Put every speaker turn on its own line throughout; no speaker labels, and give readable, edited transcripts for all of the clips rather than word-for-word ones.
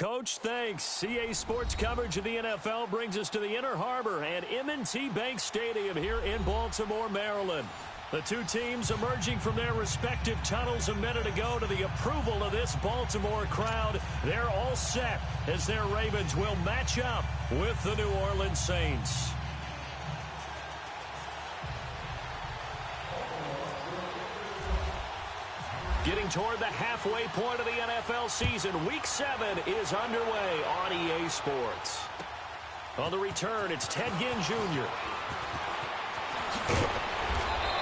Coach. Thanks. CA Sports coverage of the NFL brings us to the Inner Harbor and M&T Bank Stadium here in Baltimore, Maryland. The two teams emerging from their respective tunnels a minute ago to the approval of this Baltimore crowd. They're all set as their Ravens will match up with the New Orleans Saints. Getting toward the halfway point of the NFL season, Week 7 is underway on EA Sports. On the return, it's Ted Ginn Jr.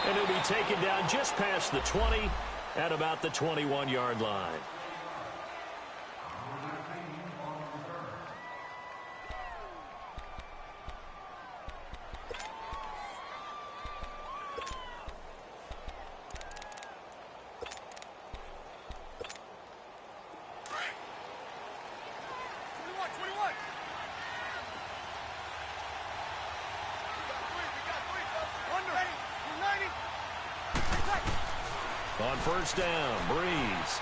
And he'll be taken down just past the 20 at about the 21-yard line. On first down, Breeze.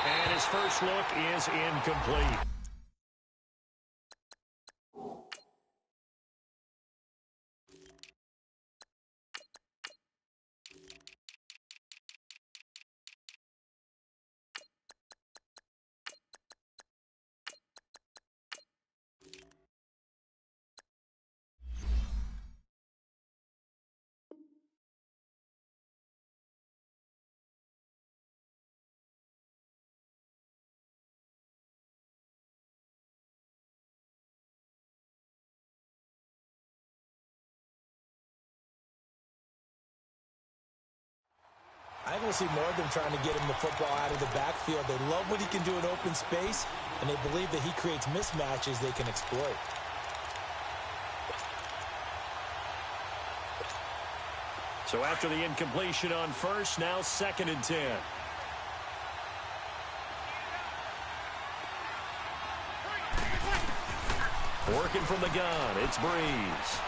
And his first look is incomplete.
I think we'll see more of them trying to get him the football out of the backfield. They love what he can do in open space, and they believe that he creates mismatches they can exploit.
So after the incompletion on first, now 2nd and 10. Working from the gun, it's Breeze.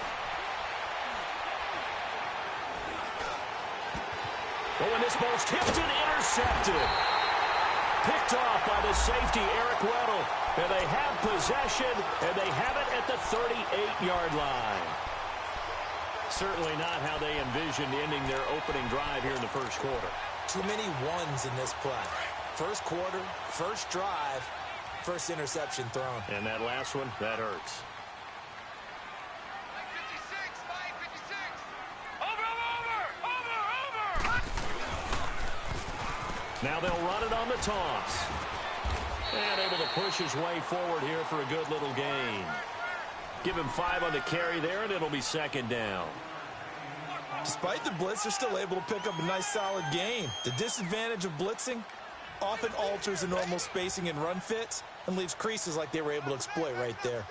Oh, and this ball's tipped and intercepted. Picked off by the safety, Eric Weddle. And they have possession, and they have it at the 38-yard line. Certainly not how they envisioned ending their opening drive here in the first quarter.
Too many ones in this play. First quarter, first drive, first interception thrown.
And that last one, that hurts. Now they'll run it on the toss. And able to push his way forward here for a good little gain. Give him 5 on the carry there, and it'll be 2nd down.
Despite the blitz, they're still able to pick up a nice, solid gain. The disadvantage of blitzing often alters the normal spacing and run fits and leaves creases like they were able to exploit right there.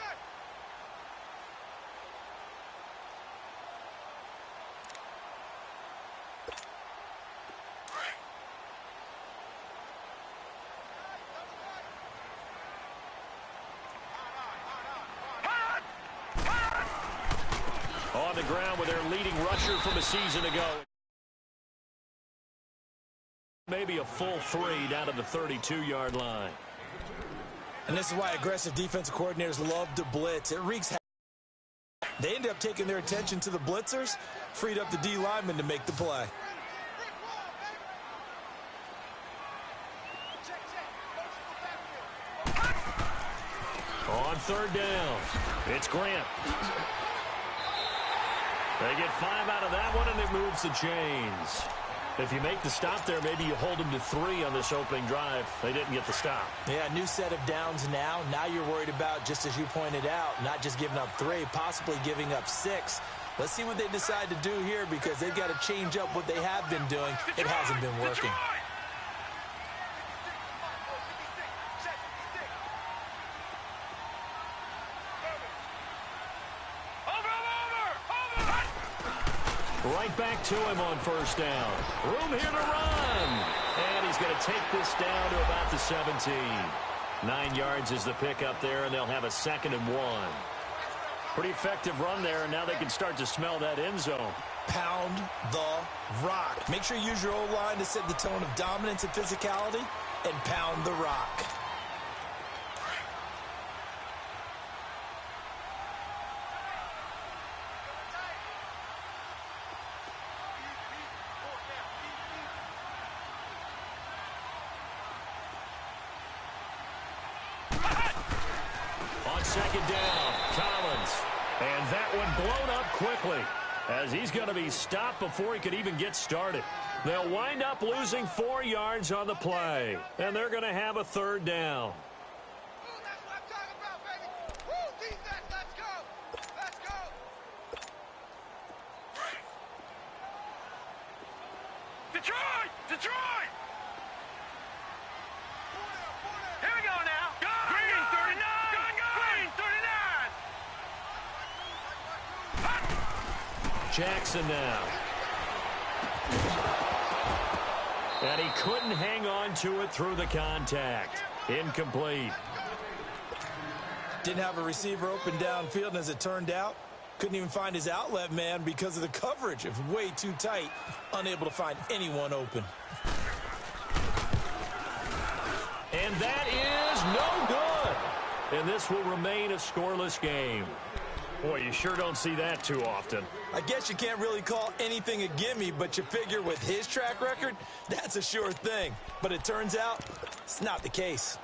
On the ground with their leading rusher from a season ago. Maybe a full 3 down to the 32-yard line.
And this is why aggressive defensive coordinators love to blitz. It wreaks havoc. They end up taking their attention to the blitzers, freed up the D lineman to make the play.
On 3rd down, it's Grant. They get 5 out of that one, and it moves the chains. If you make the stop there, maybe you hold them to 3 on this opening drive. They didn't get the stop.
Yeah, new set of downs now. Now you're worried about, just as you pointed out, not just giving up 3, possibly giving up 6. Let's see what they decide to do here, because they've got to change up what they have been doing. It hasn't been working.
Right back to him on 1st down. Room here to run. And he's going to take this down to about the 17. 9 yards is the pickup there, and they'll have a 2nd and 1. Pretty effective run there, and now they can start to smell that end zone.
Pound the rock. Make sure you use your O-line to set the tone of dominance and physicality, and pound the rock.
On second down, Collins. And that one blown up quickly, as he's going to be stopped before he could even get started. They'll wind up losing 4 yards on the play, and they're going to have a third down.
That's what I'm talking about, baby. Woo, defense, let's go. Let's go. Detroit! Detroit! Here we go now. Go, Green, 39. Green, 39.
Jackson now. And he couldn't hang on to it through the contact. Incomplete.
Didn't have a receiver open downfield, and as it turned out, couldn't even find his outlet man because of the coverage. It was way too tight, unable to find anyone open.
And that is no good. And this will remain a scoreless game. Boy, you sure don't see that too often.
I guess you can't really call anything a gimme, but you figure with his track record, that's a sure thing. But it turns out, it's not the case.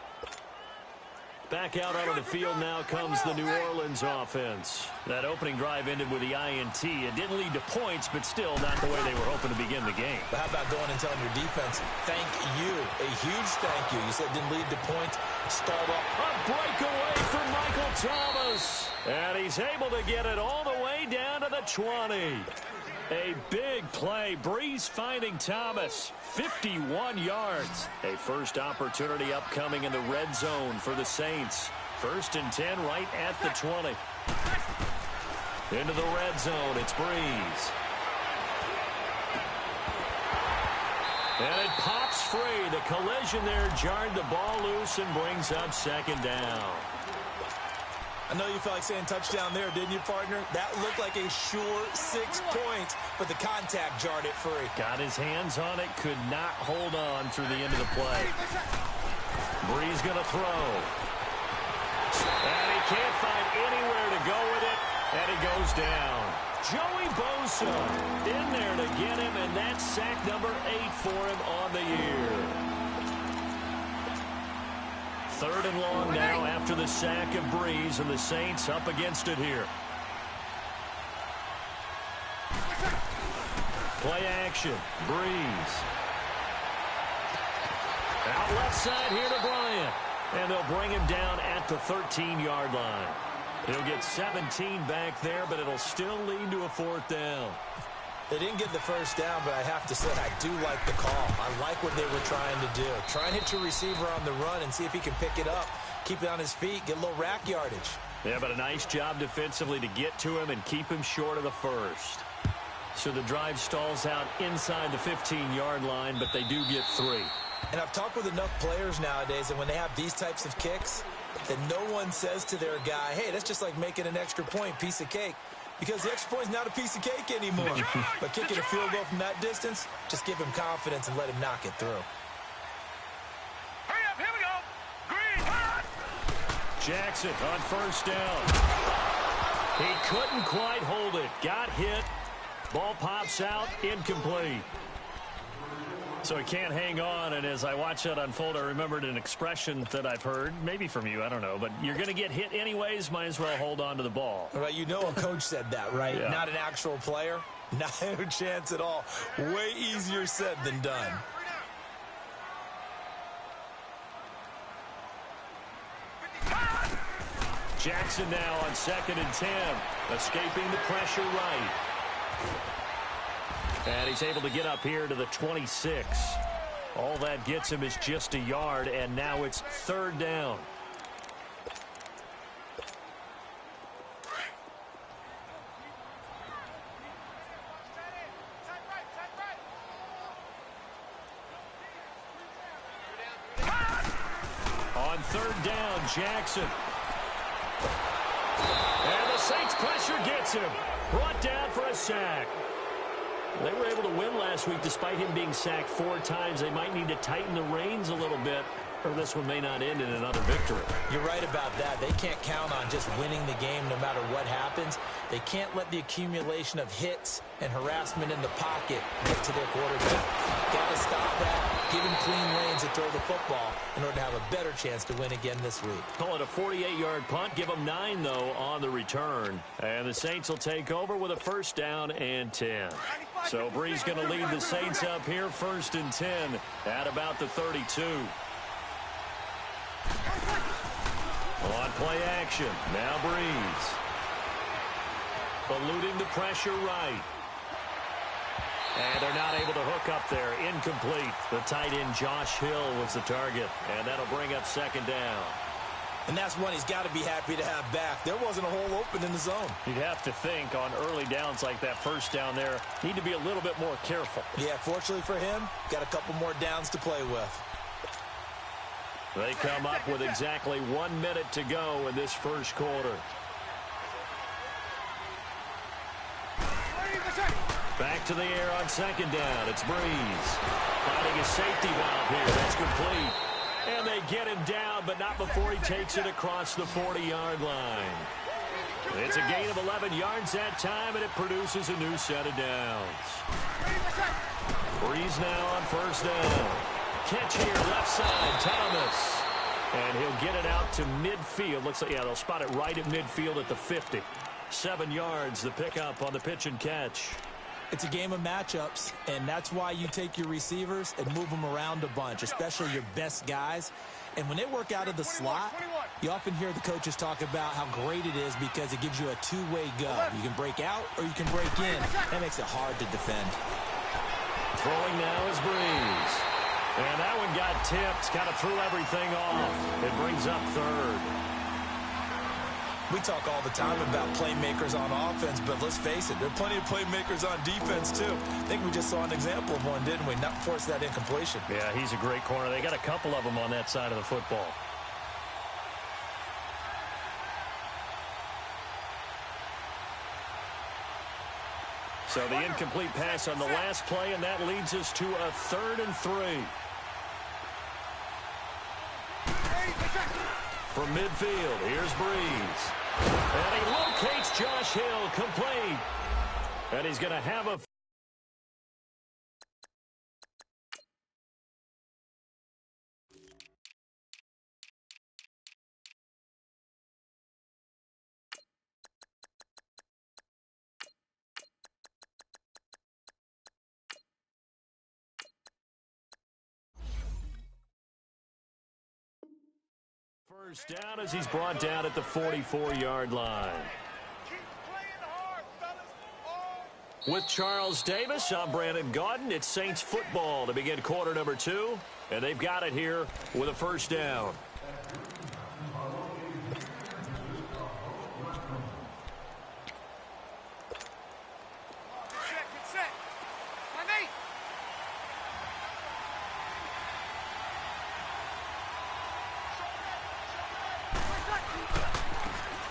Back out onto the field now comes the New Orleans offense. That opening drive ended with the INT. It didn't lead to points, but still not the way they were hoping to begin the game.
But how about going and telling your defense, thank you, a huge thank you. You said it didn't lead to points, stalled up.
A breakaway for Michael Thomas. And he's able to get it all the way down to the 20. A big play. Breeze finding Thomas. 51 yards. A first opportunity upcoming in the red zone for the Saints. 1st and 10 right at the 20. Into the red zone. It's Breeze. And it pops free. The collision there jarred the ball loose and brings up 2nd down.
I know you felt like saying touchdown there, didn't you, partner? That looked like a sure 6 points, but the contact jarred it free.
Got his hands on it, could not hold on through the end of the play. Breeze going to throw. And he can't find anywhere to go with it, and he goes down. Joey Bosa in there to get him, and that's sack number 8 for him on the year. 3rd and long now after the sack of Breeze, and the Saints up against it here. Play action. Breeze. Out left side here to Bryant. And they'll bring him down at the 13-yard line. He'll get 17 back there, but it'll still lead to a 4th down.
They didn't get the first down, but I have to say I do like the call. I like what they were trying to do. Try and hit your receiver on the run and see if he can pick it up, keep it on his feet, get a little rack yardage.
Yeah, but a nice job defensively to get to him and keep him short of the first. So the drive stalls out inside the 15-yard line, but they do get 3.
And I've talked with enough players nowadays, and when they have these types of kicks, that no one says to their guy, hey, that's just like making an extra point, piece of cake. Because the extra point is not a piece of cake anymore. But kicking a field goal from that distance, just give him confidence and let him knock it through.
Hurry up, here we go. Green, hot.
Jackson on 1st down. He couldn't quite hold it. Got hit. Ball pops out, incomplete. So he can't hang on, and as I watch that unfold, I remembered an expression that I've heard, maybe from you, I don't know, but you're going to get hit anyways, might as well hold on to the ball.
Right, you know a coach said that, right?
Yeah.
Not an actual player. No chance at all. Way easier said than done.
Jackson now on 2nd and 10, escaping the pressure right. And he's able to get up here to the 26. All that gets him is just a yard, and now it's 3rd down. On 3rd down, Jackson. And the Saints pressure gets him. Brought down for a sack. They were able to win last week despite him being sacked 4 times. They might need to tighten the reins a little bit, or this one may not end in another victory.
You're right about that. They can't count on just winning the game no matter what happens. They can't let the accumulation of hits and harassment in the pocket get to their quarterback. Got to stop that. Give him clean lanes to throw the football in order to have a better chance to win again this week.
Call it a 48-yard punt. Give them 9, though, on the return. And the Saints will take over with a 1st down and 10. So Bree's going to lead the Saints up here, 1st and 10 at about the 32. On play action, now Breeze. Eluding the pressure right. And they're not able to hook up there. Incomplete. The tight end Josh Hill was the target. And that'll bring up 2nd down.
And that's one he's got to be happy to have back. There wasn't a hole open in the zone.
You'd have to think on early downs like that 1st down there, need to be a little bit more careful.
Yeah, fortunately for him, got a couple more downs to play with.
They come up with exactly 1 minute to go in this 1st quarter. Back to the air on 2nd down. It's Breeze. Finding a safety valve here. That's complete. And they get him down, but not before he takes it across the 40-yard line. It's a gain of 11 yards that time, and it produces a new set of downs. Breeze now on 1st down. Catch here, left side, Thomas. And he'll get it out to midfield. Looks like, yeah, they'll spot it right at midfield at the 50. 7 yards, the pickup on the pitch and catch.
It's a game of matchups, and that's why you take your receivers and move them around a bunch, especially your best guys. And when they work out of the slot, you often hear the coaches talk about how great it is because it gives you a two-way go. You can break out or you can break in. That makes it hard to defend.
Throwing now is Breeze. And that one got tipped, kind of threw everything off. It brings up 3rd.
We talk all the time about playmakers on offense, but let's face it, there are plenty of playmakers on defense, too. I think we just saw an example of one, didn't we? Not force that incompletion.
Yeah, he's a great corner. They got a couple of them on that side of the football. So the incomplete pass on the last play, and that leads us to a 3rd and 3. From midfield, here's Breeze. And he locates Josh Hill, complete. And he's going to have a... First down as he's brought down at the 44-yard line. With Charles Davis, I'm Brandon Gaudin. It's Saints football to begin quarter number 2, and they've got it here with a 1st down.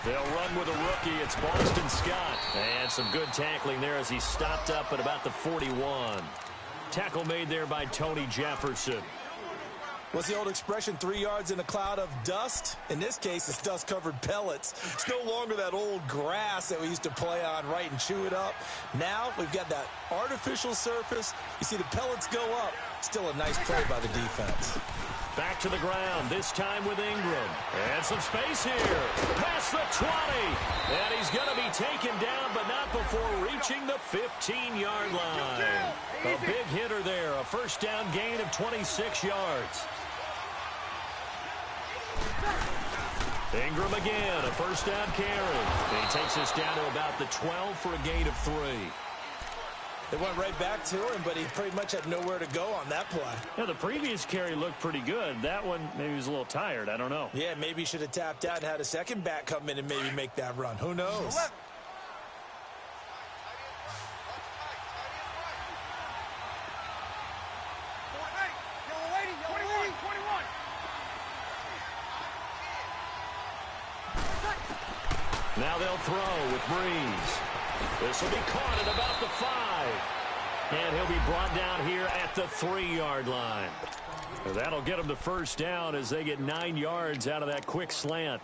They'll run with a rookie. It's Boston Scott. And some good tackling there as he stopped up at about the 41. Tackle made there by Tony Jefferson.
What's the old expression, 3 yards in a cloud of dust? In this case, it's dust-covered pellets. It's no longer that old grass that we used to play on, right, and chew it up. Now we've got that artificial surface. You see the pellets go up. Still a nice play by the defense.
Back to the ground, this time with Ingram. And some space here. Past the 20. And he's going to be taken down, but not before reaching the 15-yard line. A big hitter there. A 1st down gain of 26 yards. Ingram again, a 1st down carry. He takes us down to about the 12 for a gain of 3.
They went right back to him, but he pretty much had nowhere to go on that play.
Yeah, the previous carry looked pretty good. That one, maybe he was a little tired. I don't know.
Yeah, maybe he should have tapped out and had a second back come in and maybe make that run. Who knows?
Now they'll throw with Breeze. This will be caught at about the 5. And he'll be brought down here at the 3-yard line. That'll get them the first down as they get 9 yards out of that quick slant.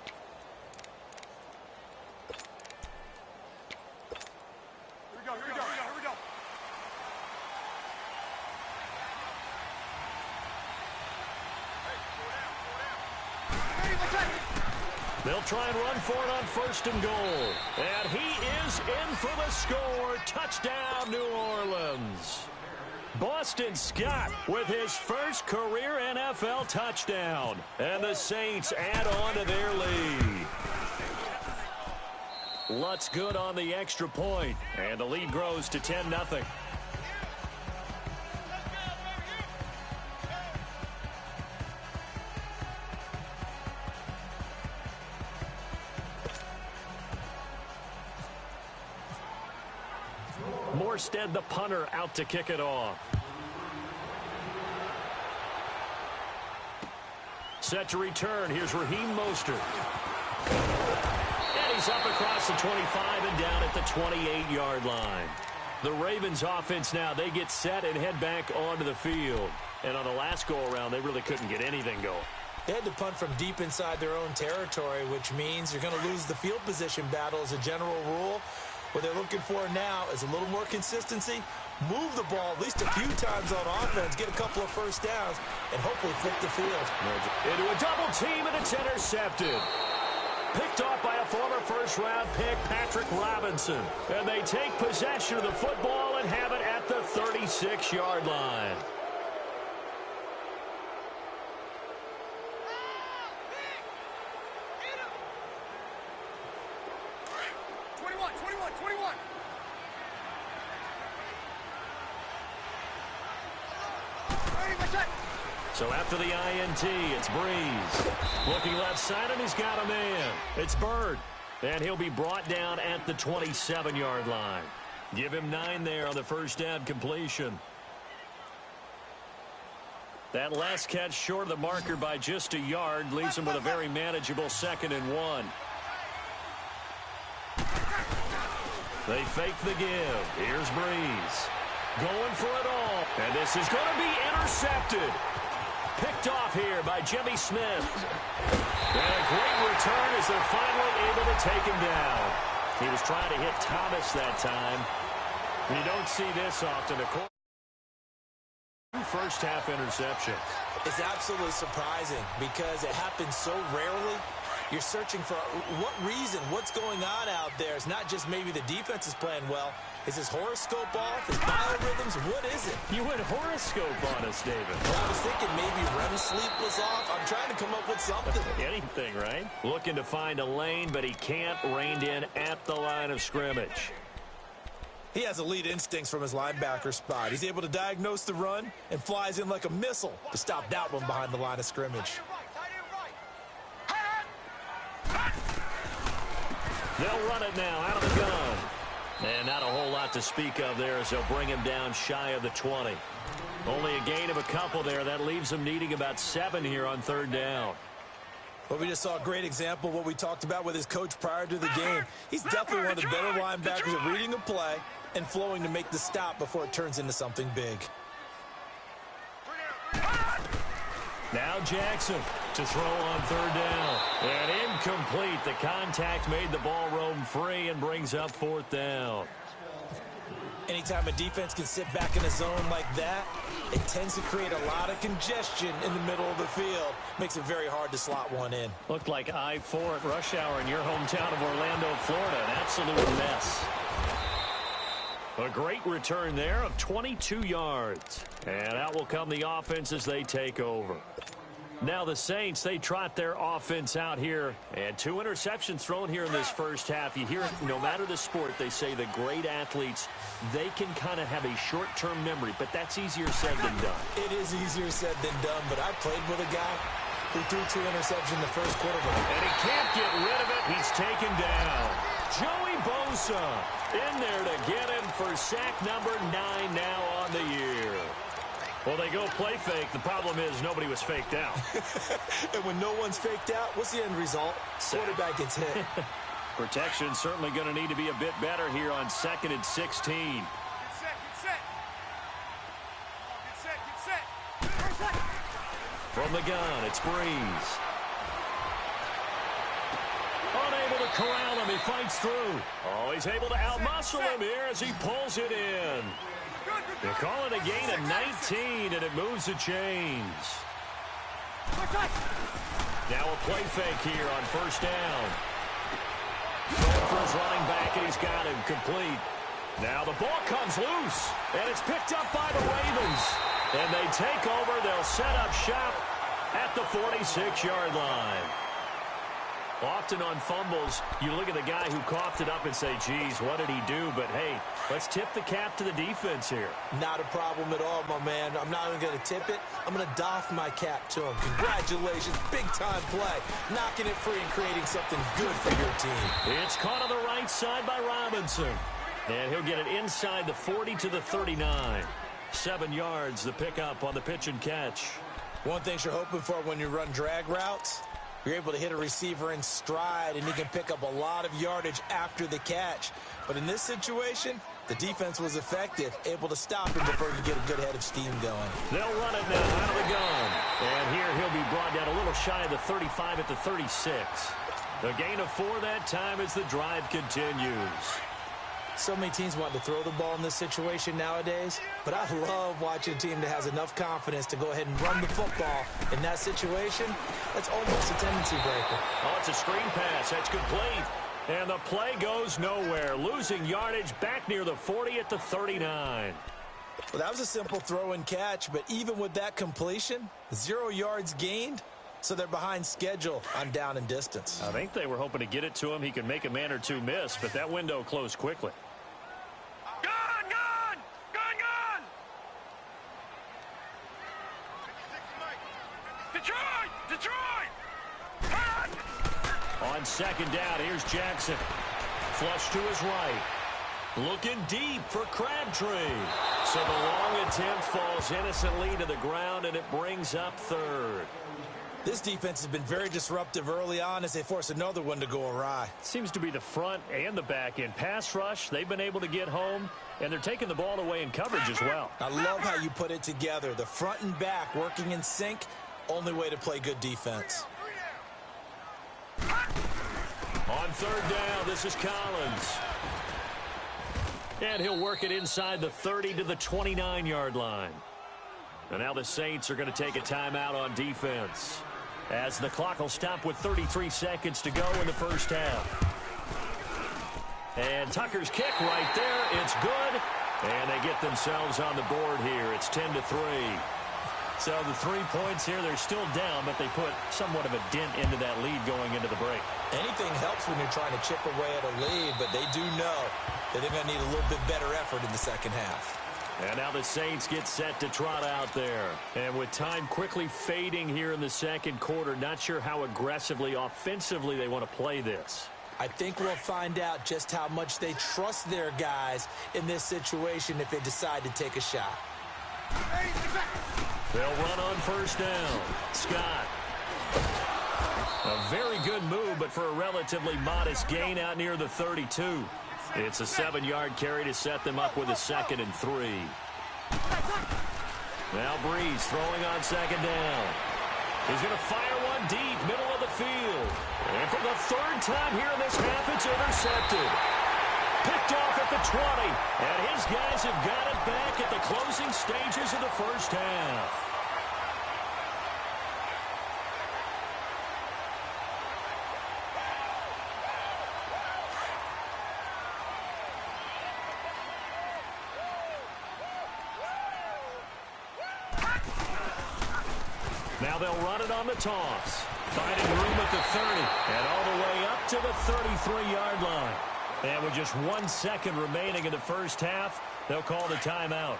They'll try and run for it on 1st and goal. And he is in for the score. Touchdown, New Orleans. Boston Scott with his first career NFL touchdown. And the Saints add on to their lead. Lutz good on the extra point. And the lead grows to 10-0. Morstead, the punter, out to kick it off. Set to return. Here's Raheem Mostert. And he's up across the 25 and down at the 28-yard line. The Ravens offense now, they get set and head back onto the field. And on the last go-around, they really couldn't get anything going.
They had to punt from deep inside their own territory, which means you're going to lose the field position battle as a general rule. What they're looking for now is a little more consistency, move the ball at least a few times on offense, get a couple of first downs, and hopefully flip the field.
Into a double team, and it's intercepted. Picked off by a former first-round pick, Patrick Robinson. And they take possession of the football and have it at the 36-yard line. So after the INT, it's Breeze. Looking left side, and he's got a man. It's Bird. And he'll be brought down at the 27-yard line. Give him 9 there on the first down completion. That last catch short of the marker by just a yard leaves him with a very manageable 2nd and 1. They fake the give. Here's Breeze. Going for it all. And this is going to be intercepted. Picked off here by Jimmy Smith. And a great return as they're finally able to take him down. He was trying to hit Thomas that time. You don't see this often. First-half interception.
It's absolutely surprising because it happens so rarely. You're searching for what reason, what's going on out there. It's not just maybe the defense is playing well. Is his horoscope off? His biorhythms? What is it?
You went horoscope on us, David.
Well, I was thinking maybe REM sleep was off. I'm trying to come up with something.
Anything, right? Looking to find a lane, but he can't. Reined in at the line of scrimmage.
He has elite instincts from his linebacker spot. He's able to diagnose the run and flies in like a missile to stop that one behind the line of scrimmage.
They'll run it now out of the gun. And not a whole lot to speak of there as they'll bring him down shy of the 20. Only a gain of a couple there. That leaves them needing about 7 here on 3rd down.
Well, we just saw a great example of what we talked about with his coach prior to the game. He's definitely one of the better linebackers at reading a play and flowing to make the stop before it turns into something big.
Now Jackson to throw on 3rd down. And incomplete. The contact made the ball roam free and brings up 4th down.
Anytime a defense can sit back in a zone like that, it tends to create a lot of congestion in the middle of the field. Makes it very hard to slot one in.
Looked like I-4 at rush hour in your hometown of Orlando, Florida. An absolute mess. A great return there of 22 yards. And out will come the offense as they take over. Now the Saints, they trot their offense out here. And 2 interceptions thrown here in this first half. You hear it, no matter the sport, they say the great athletes, they can kind of have a short-term memory. But that's easier said than done.
It is easier said than done. But I played with a guy who threw 2 interceptions in the first quarter.
And he can't get rid of it. He's taken down. Joey Bosa in there to get him for sack number 9 now on the year. Well, they go play fake. The problem is nobody was faked out.
And when no one's faked out, what's the end result? Quarterback gets hit.
Protection certainly going to need to be a bit better here on 2nd and 16.
Get set, get set.
From the gun, it's Breeze. Unable to corral him. He fights through. Oh, he's able to outmuscle him here as he pulls it in. They call it a gain of 19, and it moves the chains. Now a play fake here on first down. Going for his running back, and he's got him complete. Now the ball comes loose, and it's picked up by the Ravens. And they take over. They'll set up shop at the 46-yard line. Often on fumbles, you look at the guy who coughed it up and say, geez, what did he do? But, hey, let's tip the cap to the defense here.
Not a problem at all, my man. I'm not even going to tip it. I'm going to doff my cap to him. Congratulations. Big-time play. Knocking it free and creating something good for your team.
It's caught on the right side by Robinson. And he'll get it inside the 40 to the 39. 7 yards, the pickup on the pitch and catch.
One thing you're hoping for when you run drag routes, you're able to hit a receiver in stride, and he can pick up a lot of yardage after the catch. But in this situation, the defense was effective, able to stop him before he could get a good head of steam going.
They'll run it now out of the gun. And here he'll be brought down a little shy of the 35 at the 36. The gain of 4 that time as the drive continues.
So many teams want to throw the ball in this situation nowadays, but I love watching a team that has enough confidence to go ahead and run the football. In that situation, that's almost a tendency breaker.
Oh, it's a screen pass. That's complete. And the play goes nowhere. Losing yardage back near the 40 at the 39.
Well, that was a simple throw and catch, but even with that completion, 0 yards gained, so they're behind schedule on down and distance.
I think they were hoping to get it to him. He could make a man or two miss, but that window closed quickly. On second down, here's Jackson. Flush to his right. Looking deep for Crabtree. So the long attempt falls innocently to the ground, and it brings up third.
This defense has been very disruptive early on as they force another one to go awry.
Seems to be the front and the back end. Pass rush, they've been able to get home, and they're taking the ball away in coverage as well.
I love how you put it together. The front and back working in sync, only way to play good defense.
On third down, this is Collins. And he'll work it inside the 30 to the 29-yard line. And now the Saints are going to take a timeout on defense, as the clock will stop with 33 seconds to go in the first half. And Tucker's kick right there. It's good. And they get themselves on the board here. It's 10-3. So the 3 points here, they're still down, but they put somewhat of a dent into that lead going into the break.
Anything helps when you're trying to chip away at a lead, but they do know that they're going to need a little bit better effort in the second half.
And now the Saints get set to trot out there. And with time quickly fading here in the second quarter, not sure how aggressively, offensively they want to play this.
I think we'll find out just how much they trust their guys in this situation if they decide to take a shot.
They'll run on first down. Scott. A very good move, but for a relatively modest gain out near the 32. It's a 7-yard carry to set them up with a 2nd and 3. Now Breeze throwing on second down. He's going to fire one deep, middle of the field. And for the 3rd time here in this half, it's intercepted. Picked off at the 20. And his guys have got it back at the closing stages of the first half. Now they'll run it on the toss. Finding room at the 30 and all the way up to the 33-yard line. And with just 1 second remaining in the first half, they'll call the timeout.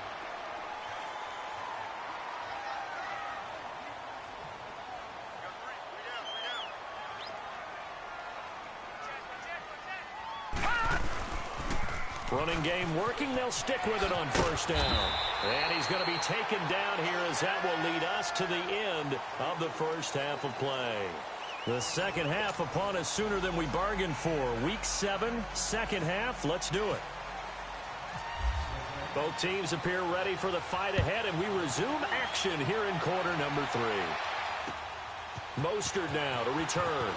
Running game working. They'll stick with it on first down. And he's going to be taken down here as that will lead us to the end of the first half of play. The second half upon us sooner than we bargained for. Week 7, second half. Let's do it. Both teams appear ready for the fight ahead, and we resume action here in quarter number 3. Mostert now to return.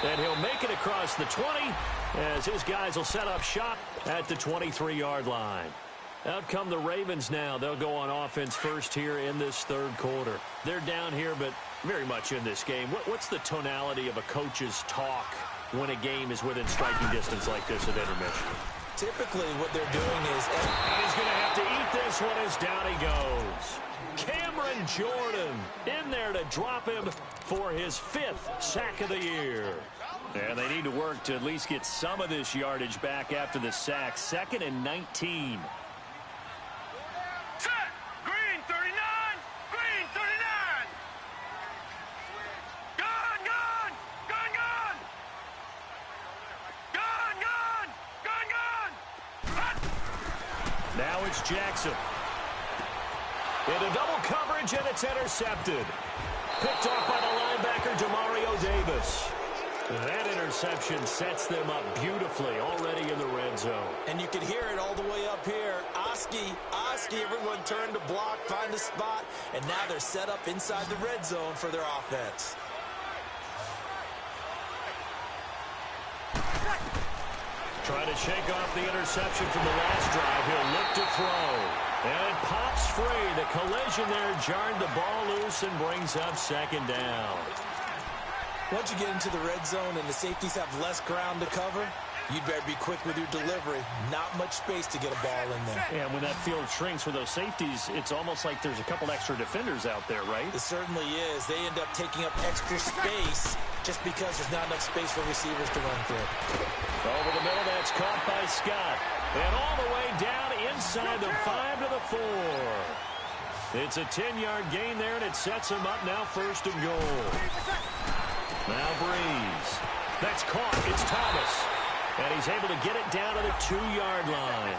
And he'll make it across the 20 as his guys will set up shop at the 23-yard line. Out come the Ravens now. They'll go on offense first here in this third quarter. They're down here, but very much in this game. What's the tonality of a coach's talk when a game is within striking distance like this at intermission?
Typically what they're doing is...
And he's going to have to eat this one as down he goes. Cameron Jordan in there to drop him for his 5th sack of the year. And they need to work to at least get some of this yardage back after the sack. 2nd and 19.
Set! Green 39! Green 39! Gun! Gun! Gun! Gun! Gun! Gun! Gun! Gun! Hot!
Now it's Jackson. Into double coverage, and it's intercepted. Picked off by the linebacker, Demario Davis. That interception sets them up beautifully already in the red zone.
And you can hear it all the way up here. Oski, everyone turned to block, find a spot, and now they're set up inside the red zone for their offense.
Trying to shake off the interception from the last drive. He'll look to throw. And it pops free. The collision there jarred the ball loose and brings up 2nd down.
Once you get into the red zone and the safeties have less ground to cover, you'd better be quick with your delivery. Not much space to get a ball in there.
And when that field shrinks for those safeties, it's almost like there's a couple extra defenders out there, right?
It certainly is. They end up taking up extra space just because there's not enough space for receivers to run through.
Over the middle, that's caught by Scott. And all the way down inside the 5 to the 4. It's a 10-yard gain there, and it sets him up now 1st and goal. Now Breeze. That's caught. It's Thomas. And he's able to get it down to the 2-yard line.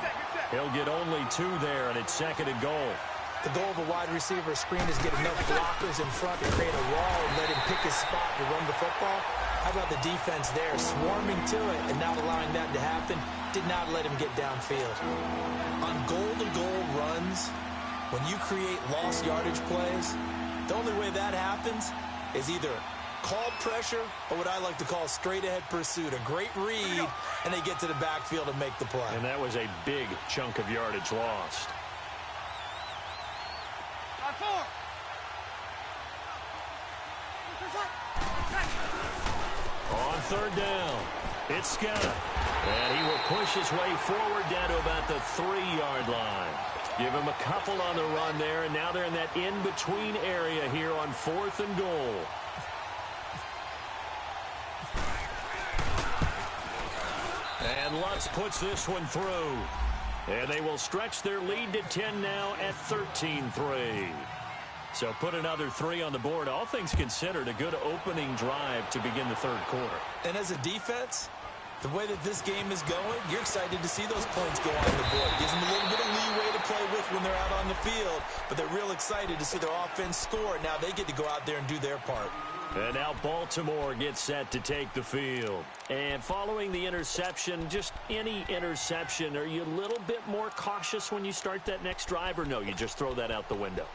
He'll get only 2 there, and it's 2nd and goal.
The goal of a wide receiver screen is get enough blockers in front to create a wall and let him pick his spot to run the football. How about the defense there, swarming to it and not allowing that to happen? Did not let him get downfield. On goal-to-goal runs, when you create lost yardage plays, the only way that happens is either called pressure or what I like to call straight-ahead pursuit. A great read, and they get to the backfield and make the play.
And that was a big chunk of yardage lost. On 3rd down, it's Scott. And he will push his way forward down to about the 3-yard line. Give him a couple on the run there, and now they're in that in-between area here on 4th and goal. And Lutz puts this one through. And they will stretch their lead to 10 now at 13-3. So put another 3 on the board. All things considered, a good opening drive to begin the 3rd quarter.
And as a defense, the way that this game is going, you're excited to see those points go on the board. Gives them a little bit of leeway to play with when they're out on the field, but they're real excited to see their offense score. Now they get to go out there and do their part.
And now Baltimore gets set to take the field. And following the interception, just any interception, are you a little bit more cautious when you start that next drive, or no, you just throw that out the window?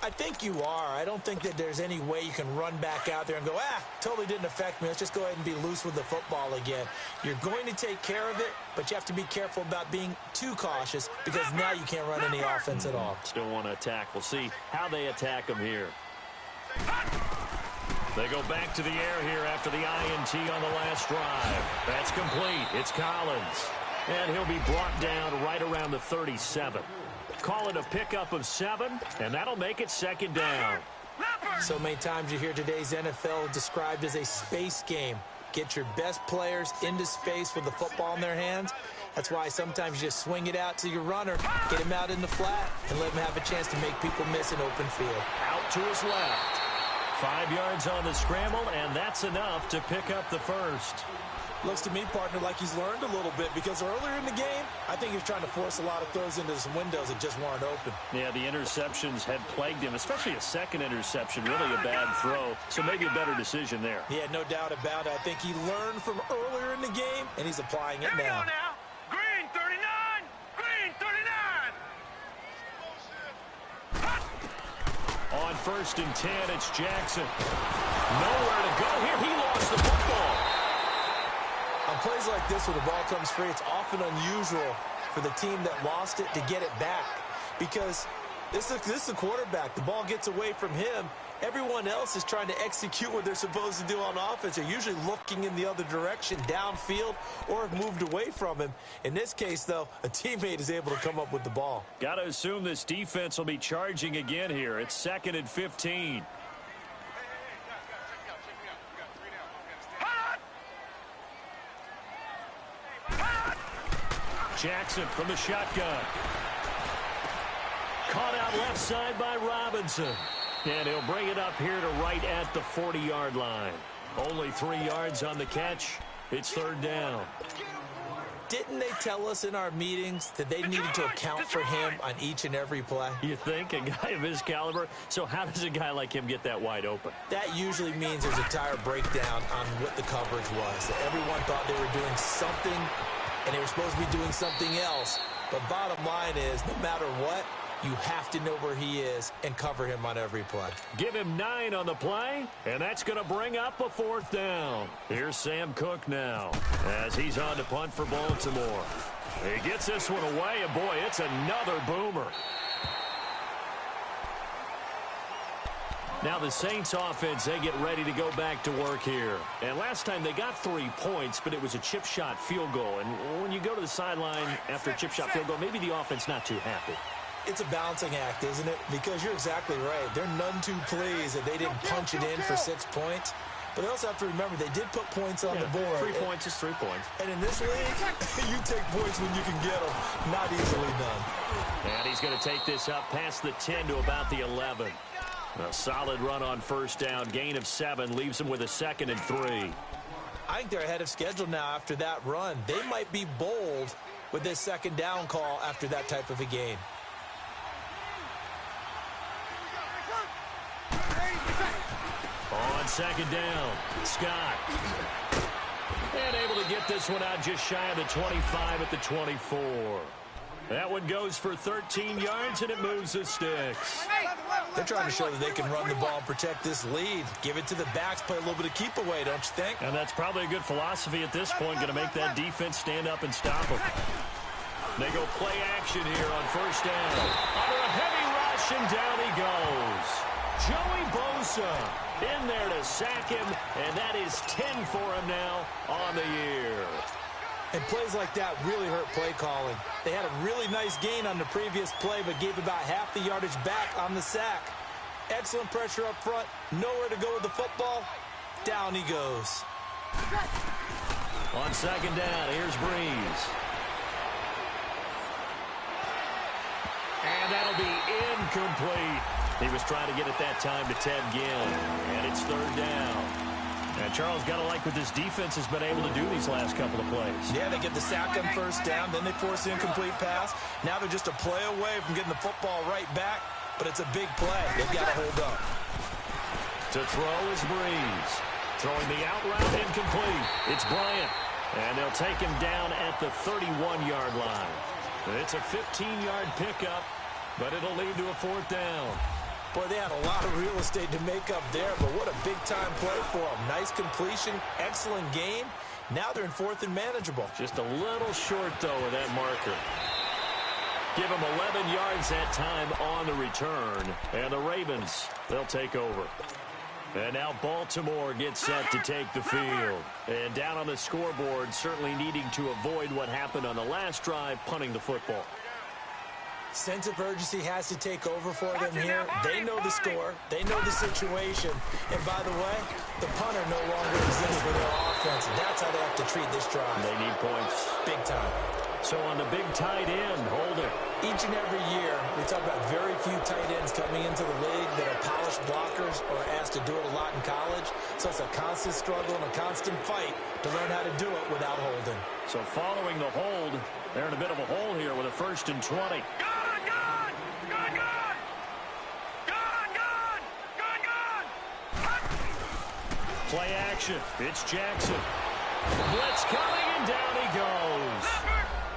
I think you are. I don't think that there's any way you can run back out there and go, totally didn't affect me. Let's just go ahead and be loose with the football again. You're going to take care of it, but you have to be careful about being too cautious because now you can't run any offense at all.
Still want to attack. We'll see how they attack them here. They go back to the air here after the INT on the last drive. That's complete. It's Collins. And he'll be brought down right around the 37. Call it a pickup of 7, and that'll make it 2nd down.
So many times you hear today's NFL described as a space game. Get your best players into space with the football in their hands. That's why sometimes you just swing it out to your runner, get him out in the flat, and let him have a chance to make people miss an open field.
Out to his left. 5 yards on the scramble, and that's enough to pick up the 1st.
Looks to me, partner, like he's learned a little bit because earlier in the game, I think he was trying to force a lot of throws into some windows that just weren't open.
Yeah, the interceptions had plagued him, especially a second interception, really a bad throw. So maybe a better decision there.
Yeah, no doubt about it. I think he learned from earlier in the game, and he's applying it now.
Here we go now. Green 39! Green 39!
On first and 10. It's Jackson. Nowhere to go here. He lost the football.
On plays like this, where the ball comes free, it's often unusual for the team that lost it to get it back, because this is the quarterback. The ball gets away from him. Everyone else is trying to execute what they're supposed to do on offense. They're usually looking in the other direction, downfield, or have moved away from him. In this case, though, a teammate is able to come up with the ball.
Got to assume this defense will be charging again here. It's 2nd and 15. Jackson from the shotgun. Caught out left side by Robinson. And he'll bring it up here to right at the 40-yard line. Only 3 yards on the catch. It's 3rd down.
Didn't they tell us in our meetings that they needed to account for him on each and every play?
You think? A guy of his caliber? So how does a guy like him get that wide open?
That usually means there's a tire breakdown on what the coverage was. That everyone thought they were doing something, and they were supposed to be doing something else. But bottom line is, no matter what, you have to know where he is and cover him on every play.
Give him 9 on the play, and that's going to bring up a 4th down. Here's Sam Cook now as he's on to punt for Baltimore. He gets this one away, and boy, it's another boomer. Now the Saints offense, they get ready to go back to work here. And last time they got 3 points, but it was a chip shot field goal. And when you go to the sideline after a chip shot field goal, maybe the offense not too happy.
It's a balancing act, isn't it? Because you're exactly right. They're none too pleased that they didn't punch it in for 6 points. But they also have to remember they did put points on the board.
3 points is 3 points.
And in this league, you take points when you can get them. Not easily done.
And he's going to take this up past the 10 to about the 11. A solid run on 1st down. Gain of 7 leaves him with a 2nd and 3.
I think they're ahead of schedule now after that run. They might be bold with this 2nd down call after that type of a gain.
On 2nd down, Scott. And able to get this one out just shy of the 25 at the 24. That one goes for 13 yards, and it moves the sticks.
They're trying to show that they can run the ball and protect this lead. Give it to the backs, play a little bit of keep away, don't you think?
And that's probably a good philosophy at this point, going to make that defense stand up and stop them. They go play action here on 1st down. Under a heavy rush, and down he goes. Joey Bosa in there to sack him, and that is 10 for him now on the year.
And plays like that really hurt play calling. They had a really nice gain on the previous play, but gave about half the yardage back on the sack. Excellent pressure up front. Nowhere to go with the football. Down he goes.
On 2nd down, here's Breeze. And that'll be incomplete. He was trying to get it that time to Ted Ginn. And it's 3rd down. And Charles, got to like what this defense has been able to do these last couple of plays.
Yeah, they get the sack on 1st down, then they force the incomplete pass. Now they're just a play away from getting the football right back, but it's a big play. They've got to hold up.
To throw is Breeze. Throwing the out route incomplete. It's Bryant. And they'll take him down at the 31-yard line. It's a 15-yard pickup, but it'll lead to a 4th down.
Boy, they had a lot of real estate to make up there, but what a big-time play for them. Nice completion, excellent game. Now they're in 4th and manageable.
Just a little short, though, of that marker. Give them 11 yards that time on the return. And the Ravens, they'll take over. And now Baltimore gets set to take the field. And down on the scoreboard, certainly needing to avoid what happened on the last drive, punting the football.
Sense of urgency has to take over for them here. They know the score. They know the situation. And by the way, the punter no longer exists for their offense. That's how they have to treat this drive.
They need points.
Big time.
So on the big tight end, Holder.
Each and every year, we talk about very few tight ends coming into the league that are polished blockers or asked to do it a lot in college. So it's a constant struggle and a constant fight to learn how to do it without holding.
So following the hold, they're in a bit of a hole here with a 1st and 20. Play action. It's Jackson. Blitz coming, and down he goes.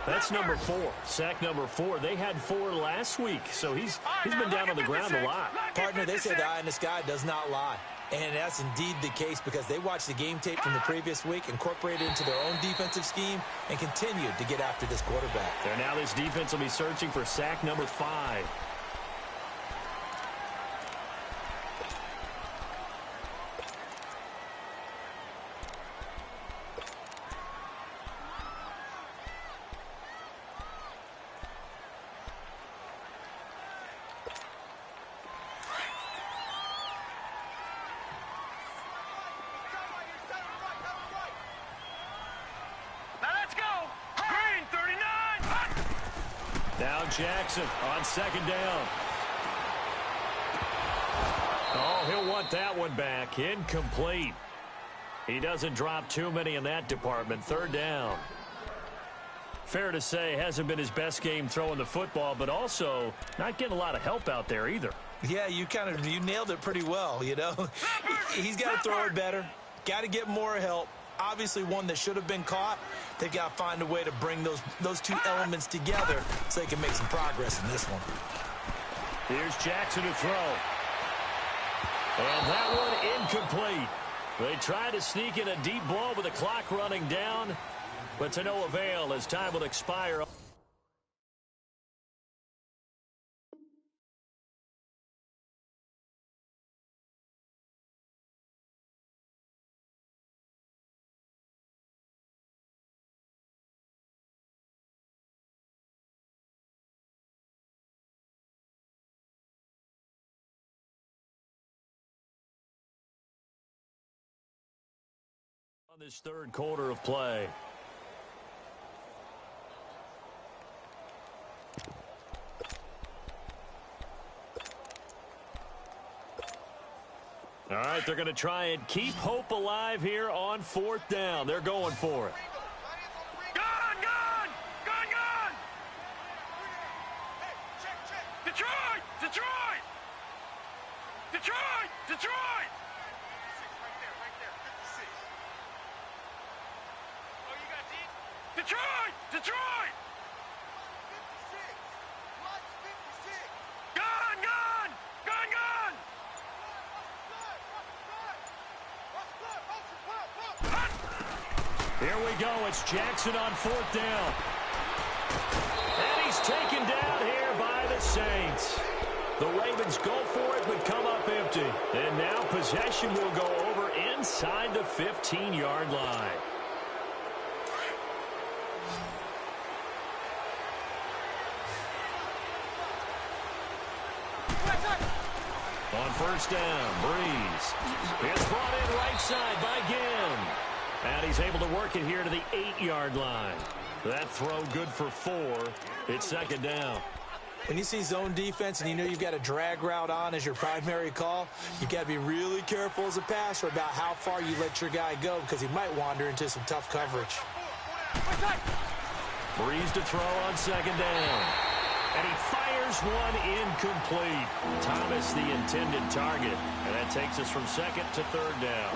That's number 4. Sack number 4. They had 4 last week, so he's been down on the ground a lot.
Partner, they say the eye in the sky does not lie. And that's indeed the case because they watched the game tape from the previous week, incorporated it into their own defensive scheme, and continued to get after this quarterback.
So now this defense will be searching for sack number 5. Now Jackson on second down. Oh, he'll want that one back. Incomplete. He doesn't drop too many in that department. Third down. Fair to say, hasn't been his best game throwing the football, but also not getting a lot of help out there either.
Yeah, you nailed it pretty well, you know. He's got to throw it better. Got to get more help. Obviously one that should have been caught. They've got to find a way to bring those two elements together so they can make some progress in this one.
Here's Jackson to throw. And that one incomplete. They try to sneak in a deep ball with the clock running down, but to no avail as time will expire. On this third quarter of play. All right, they're going to try and keep hope alive here on 4th down. They're going for it.
Gun! Detroit! Detroit! 56! Gun!
Here we go. It's Jackson on 4th down. And he's taken down here by the Saints. The Ravens go for it, but come up empty. And now possession will go over inside the 15-yard line. On 1st down, Breeze. It's brought in right side by Ginn. And he's able to work it here to the 8-yard line. That throw good for 4. It's 2nd down.
When you see zone defense and you know you've got a drag route on as your primary call, you've got to be really careful as a passer about how far you let your guy go because he might wander into some tough coverage.
Breeze to throw on 2nd down. And he fires one incomplete. Thomas the intended target. And that takes us from 2nd to 3rd down.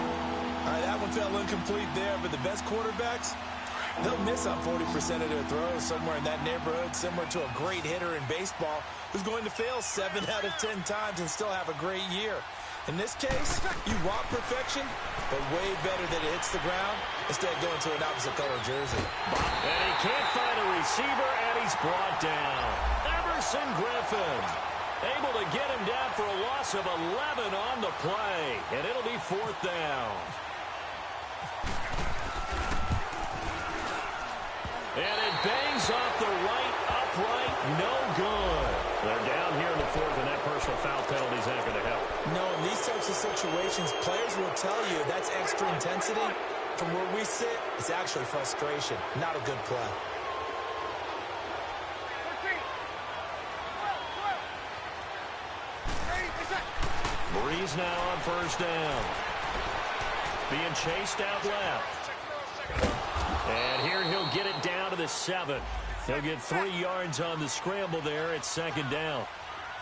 All right, that one fell incomplete there, but the best quarterbacks, they'll miss on 40% of their throws, somewhere in that neighborhood, similar to a great hitter in baseball who's going to fail 7 out of 10 times and still have a great year. In this case, you want perfection, but way better that it hits the ground instead of going to an opposite color jersey.
And he can't find a receiver, and he's brought down. Emerson Griffin able to get him down for a loss of 11 on the play, and it'll be 4th down. And it bangs off the right upright, no good. They're down here in the 4th, and that personal foul penalty is not going to help.
No, in these types of situations, players will tell you that's extra intensity. From where we sit, it's actually frustration, not a good play.
Breeze now on 1st down. Being chased out left. And here he'll get it down to the 7. He'll get 3 yards on the scramble there at 2nd down.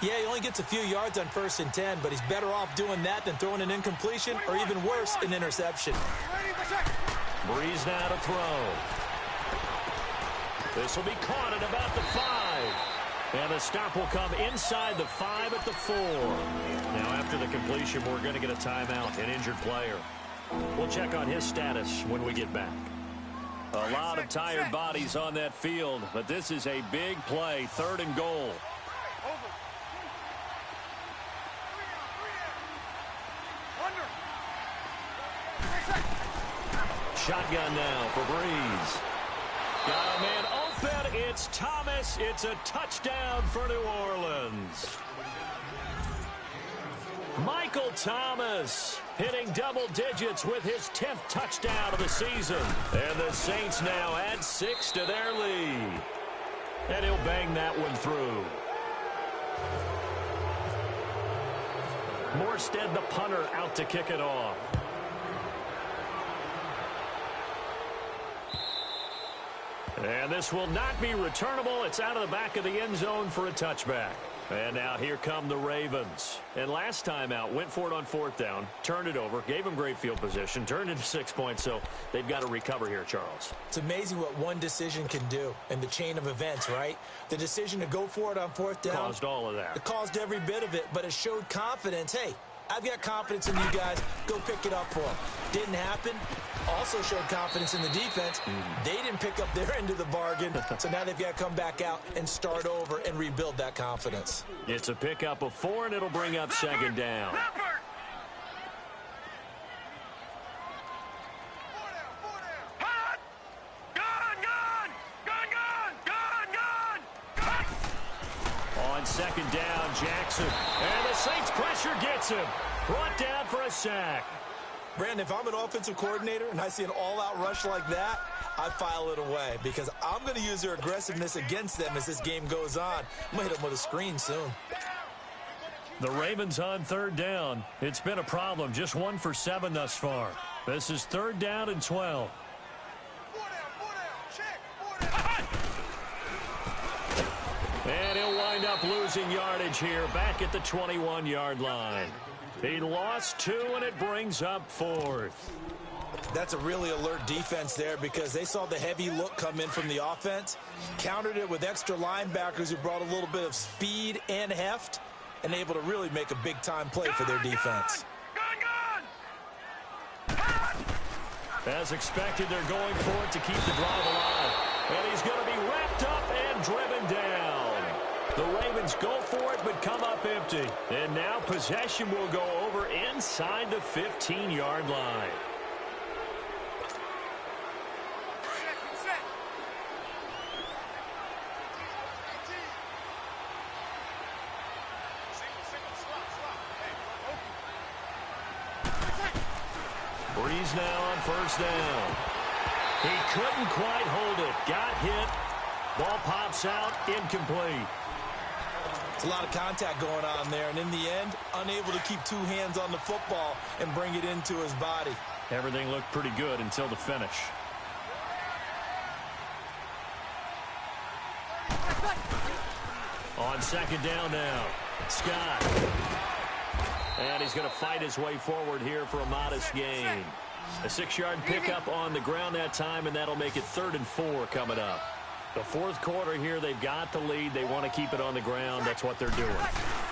Yeah, he only gets a few yards on 1st and 10, but he's better off doing that than throwing an incompletion or even worse, an interception.
Breeze now to throw. This will be caught at about the 5. And the stop will come inside the 5 at the 4. Now, after the completion, we're going to get a timeout, an injured player. We'll check on his status when we get back. A lot of tired bodies on that field, but this is a big play, 3rd and goal. Shotgun now for Breeze. Got a man open. It's Thomas. It's a touchdown for New Orleans. Michael Thomas hitting double digits with his 10th touchdown of the season. And the Saints now add 6 to their lead. And he'll bang that one through. Morstead, the punter, out to kick it off. And this will not be returnable. It's out of the back of the end zone for a touchback. And now here come the Ravens. And last time out, went for it on 4th down, turned it over, gave them great field position, turned it to 6 points, so they've got to recover here, Charles.
It's amazing what one decision can do in the chain of events, right? The decision to go for it on 4th down.
Caused all of that.
It caused every bit of it, but it showed confidence. Hey, I've got confidence in you guys. Go pick it up for them. Didn't happen. Also showed confidence in the defense. They didn't pick up their end of the bargain, so now they've got to come back out and start over and rebuild that confidence.
It's a pickup of 4, and it'll bring up 2nd down. On 2nd down, Jackson. And the Saints pressure gets him. Brought down for a sack.
Brandon, if I'm an offensive coordinator and I see an all-out rush like that, I file it away because I'm going to use their aggressiveness against them as this game goes on. I'm going to hit them with a screen soon.
The Ravens on 3rd down. It's been a problem. Just 1 for 7 thus far. This is 3rd down and 12. And he'll wind up losing yardage here back at the 21-yard line. He lost 2, and it brings up 4th.
That's a really alert defense there because they saw the heavy look come in from the offense, countered it with extra linebackers who brought a little bit of speed and heft, and able to really make a big-time play for their defense.
As expected, they're going for it to keep the drive alive. And he's going to be wrapped up and driven down. The Ravens go for it, but come up empty. And now possession will go over inside the 15-yard line. Breeze now on 1st down. He couldn't quite hold it. Got hit. Ball pops out. Incomplete.
It's a lot of contact going on there, and in the end, unable to keep 2 hands on the football and bring it into his body.
Everything looked pretty good until the finish. On 2nd down now, Scott. And he's going to fight his way forward here for a modest gain. A 6-yard pickup on the ground that time, and that'll make it 3rd and 4 coming up. The 4th quarter here, they've got the lead. They want to keep it on the ground. That's what they're doing.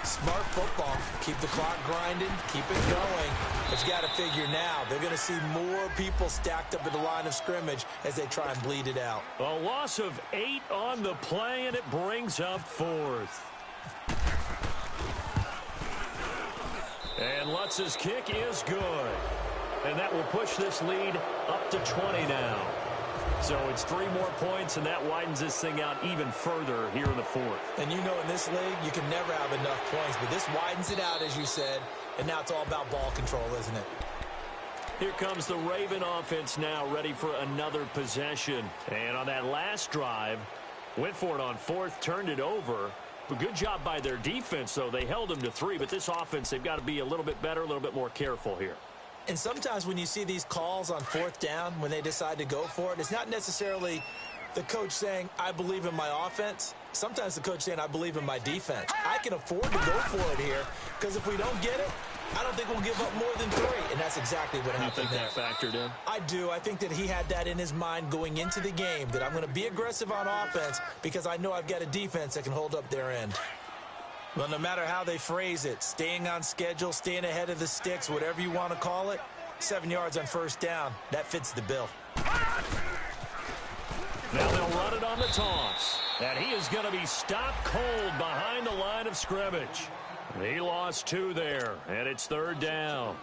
Smart football. Keep the clock grinding. Keep it going. But you got to figure now, they're going to see more people stacked up at the line of scrimmage as they try and bleed it out.
A loss of 8 on the play, and it brings up 4th. And Lutz's kick is good. And that will push this lead up to 20 now. So it's 3 more points, and that widens this thing out even further here in the 4th.
And you know in this league, you can never have enough points, but this widens it out, as you said, and now it's all about ball control, isn't it?
Here comes the Raven offense now, ready for another possession. And on that last drive, went for it on 4th, turned it over. But good job by their defense, though. They held them to 3, but this offense, they've got to be a little bit better, a little bit more careful here.
And sometimes when you see these calls on 4th down, when they decide to go for it, it's not necessarily the coach saying, I believe in my offense. Sometimes the coach saying, I believe in my defense. I can afford to go for it here because if we don't get it, I don't think we'll give up more than 3, and that's exactly what happened there.
You think that factored in?
I do. I think that he had that in his mind going into the game, that I'm going to be aggressive on offense because I know I've got a defense that can hold up their end. Well, no matter how they phrase it, staying on schedule, staying ahead of the sticks, whatever you want to call it, 7 yards on first down, that fits the bill.
Now they'll run it on the toss. And he is going to be stopped cold behind the line of scrimmage. He lost 2 there, and it's 3rd down.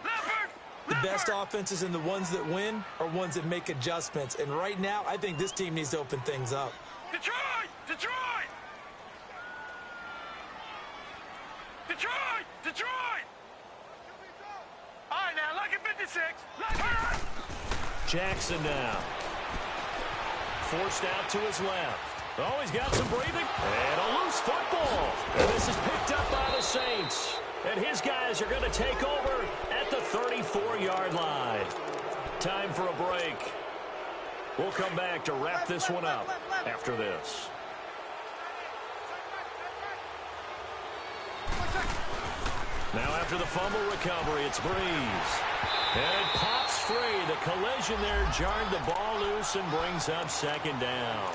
The best offenses and the ones that win are ones that make adjustments. And right now, I think this team needs to open things up.
Detroit! Detroit! Detroit! Detroit! All right, now, lucky 56. Lucky.
Jackson now. Forced out to his left. Oh, he's got some breathing. And a loose football. And this is picked up by the Saints. And his guys are going to take over at the 34-yard line. Time for a break. We'll come back to wrap this one up after this. Now after the fumble recovery, it's Breeze. And it pops free. The collision there jarred the ball loose and brings up 2nd down.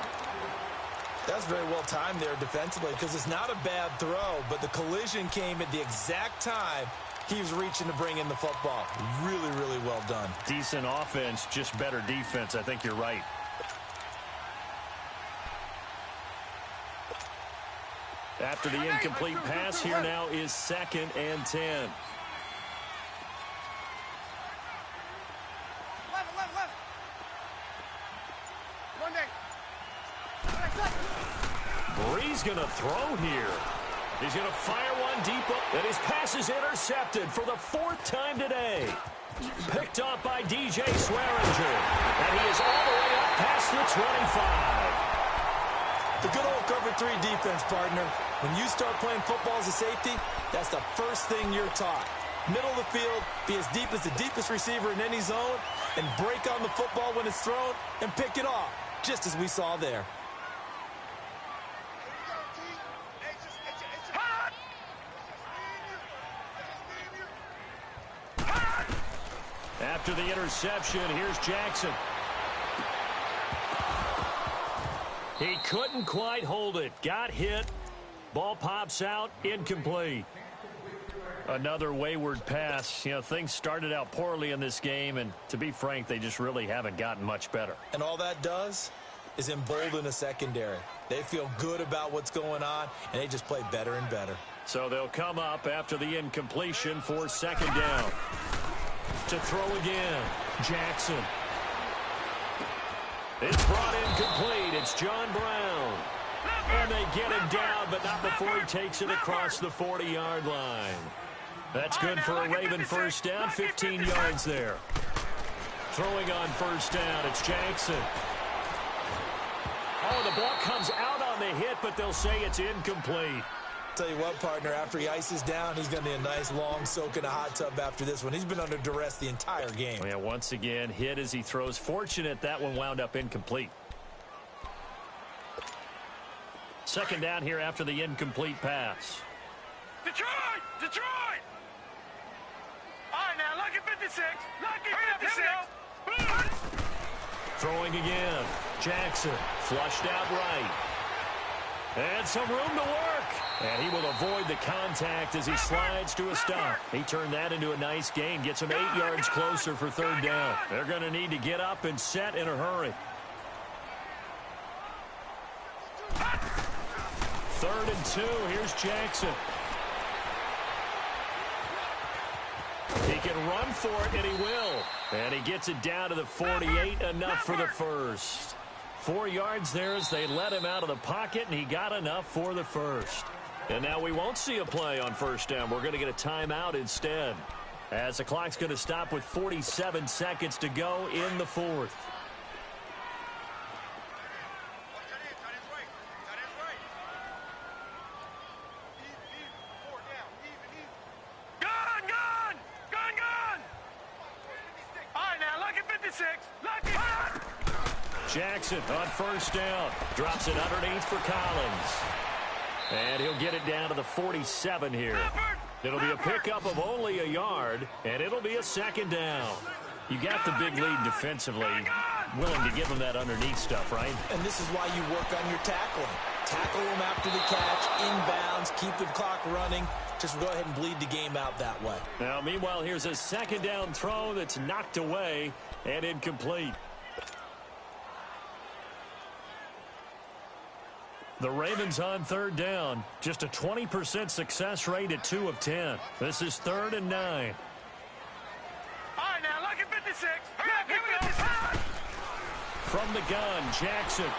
That's very well timed there defensively because it's not a bad throw, but the collision came at the exact time he was reaching to bring in the football. Really, really well done.
Decent offense, just better defense. I think you're right. After the incomplete pass, here now is 2nd and 10. Breeze going to throw here. He's going to fire one deep up, and his pass is intercepted for the 4th time today. Picked off by DJ Swearinger, and he is all the way up past the 25.
The good old cover 3 defense, partner. When you start playing football as a safety, that's the first thing you're taught. Middle of the field, be as deep as the deepest receiver in any zone, and break on the football when it's thrown and pick it off, just as we saw there.
After the interception, here's Jackson. He couldn't quite hold it. Got hit. Ball pops out. Incomplete. Another wayward pass. You know, things started out poorly in this game, and to be frank, they just really haven't gotten much better.
And all that does is embolden a secondary. They feel good about what's going on, and they just play better and better.
So they'll come up after the incompletion for 2nd down. To throw again, Jackson. It's brought in complete. It's John Brown. And they get him down, but not before he takes it across the 40-yard line. That's good for a Raven first down, 15 yards there. Throwing on first down, it's Jackson. Oh, the ball comes out on the hit, but they'll say it's incomplete.
Tell you what, partner, after he ices down, he's going to need a nice long soak in a hot tub after this one. He's been under duress the entire game.
Oh, yeah, once again, hit as he throws. Fortunate that one wound up incomplete. 2nd down here after the incomplete pass.
Detroit! Detroit! All right, now, lucky 56. Lucky 56.
Throwing again. Jackson flushed out right. And some room to work. And he will avoid the contact as he slides to a stop. He turned that into a nice gain. Gets him 8 yards closer for 3rd down. They're going to need to get up and set in a hurry. 3rd and 2. Here's Jackson. He can run for it, and he will. And he gets it down to the 48, enough for the first. 4 yards there as they let him out of the pocket, and he got enough for the first. And now we won't see a play on first down. We're going to get a timeout instead, as the clock's going to stop with 47 seconds to go in the 4th. Jackson on first down. Drops it underneath for Collins. And he'll get it down to the 47 here. It'll be a pickup of only a yard, and it'll be a second down. You got the big lead defensively, willing to give them that underneath stuff, right?
And this is why you work on your tackling. Tackle them after the catch, inbounds, keep the clock running. Just go ahead and bleed the game out that way.
Now, meanwhile, here's a second down throw that's knocked away and incomplete. The Ravens on third down. Just a 20% success rate at 2 of 10. This is 3rd and 9.
All right, now, look at 56. Look at 56.
From the gun, Jackson.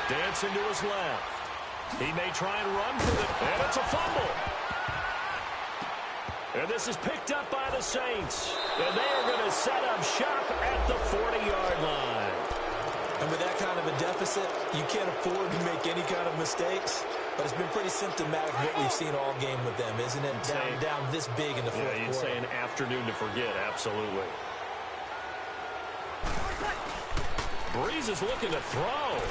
Dancing to his left. He may try and run for it, and it's a fumble. And this is picked up by the Saints. And they are going to set up shop at the 40-yard line.
And with that kind of a deficit, you can't afford to make any kind of mistakes. But it's been pretty symptomatic of what we've seen all game with them, isn't it? Down this big in the fourth quarter.
Yeah, you'd say an afternoon to forget, absolutely. Breeze is looking to throw.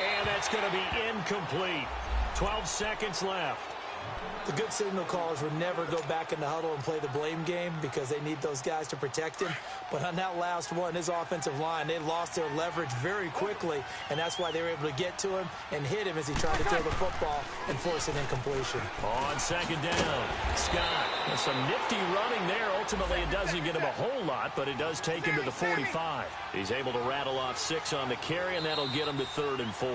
And that's going to be incomplete. 12 seconds left.
The good signal callers would never go back in the huddle and play the blame game because they need those guys to protect him. But on that last one, his offensive line, they lost their leverage very quickly, and that's why they were able to get to him and hit him as he tried to throw the football and force an incompletion.
On second down, Scott. There's some nifty running there. Ultimately, it doesn't get him a whole lot, but it does take him to the 45. He's able to rattle off 6 on the carry, and that'll get him to 3rd and 4.